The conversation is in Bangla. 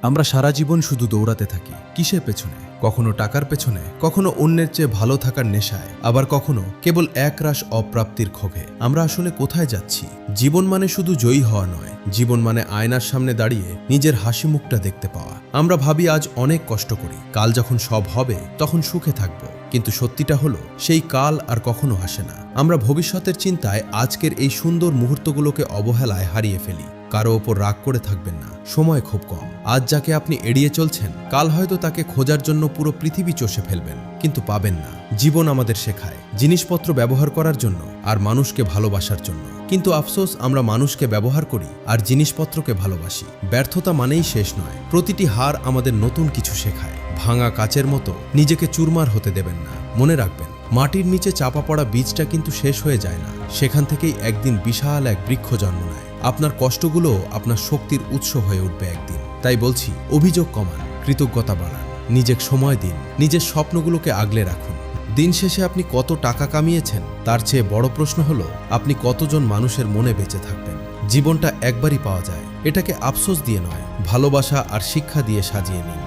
আমরা সারা জীবন শুধু দৌড়াতে থাকি কিসের পেছনে? কখনো টাকার পেছনে, কখনো অন্যের চেয়ে ভালো থাকার নেশায়, আবার কখনো কেবল একরাশ অপ্রাপ্তির ক্ষোভে। আমরা আসলে কোথায় যাচ্ছি? জীবন মানে শুধু জয়ী হওয়া নয়, জীবন মানে আয়নার সামনে দাঁড়িয়ে নিজের হাসি মুখটা দেখতে পাওয়া। আমরা ভাবি আজ অনেক কষ্ট করি, কাল যখন সব হবে তখন সুখে থাকবো, কিন্তু সত্যিটা হলো সেই কাল আর কখনো আসে না। আমরা ভবিষ্যতের চিন্তায় আজকের এই সুন্দর মুহূর্তগুলোকে অবহেলায় হারিয়ে ফেলি। কারো ওপর রাগ করে থাকবেন না, সময় খুব কম। আজ যাকে আপনি এড়িয়ে চলছেন, কাল হয়তো তাকে খোঁজার জন্য পুরো পৃথিবী চষে ফেলবেন, কিন্তু পাবেন না। জীবন আমাদের শেখায় জিনিসপত্র ব্যবহার করার জন্য আর মানুষকে ভালোবাসার জন্য, কিন্তু আফসোস আমরা মানুষকে ব্যবহার করি আর জিনিসপত্রকে ভালোবাসি। ব্যর্থতা মানেই শেষ নয়, প্রতিটি হার আমাদের নতুন কিছু শেখায়। ভাঙা কাচের মতো নিজেকে চুরমার হতে দেবেন না। মনে রাখবেন, মাটির নিচে চাপা পড়া বীজটা কিন্তু শেষ হয়ে যায় না, সেখান থেকেই একদিন বিশাল এক বৃক্ষ জন্ম নেয়। আপনার কষ্টগুলো আপনার শক্তির উৎস হয়ে উঠবে একদিন। তাই বলছি, অভিযোগ কমান, কৃতজ্ঞতা বাড়ান, নিজেকে সময় দিন, নিজের স্বপ্নগুলোকে আগলে রাখুন। দিন শেষে আপনি কত টাকা কামিয়েছেন তার চেয়ে বড় প্রশ্ন হলো আপনি কতজন মানুষের মনে বেঁচে থাকবেন। জীবনটা একবারই পাওয়া যায়, এটাকে আফসোস দিয়ে নয়, ভালোবাসা আর শিক্ষা দিয়ে সাজিয়ে নিন।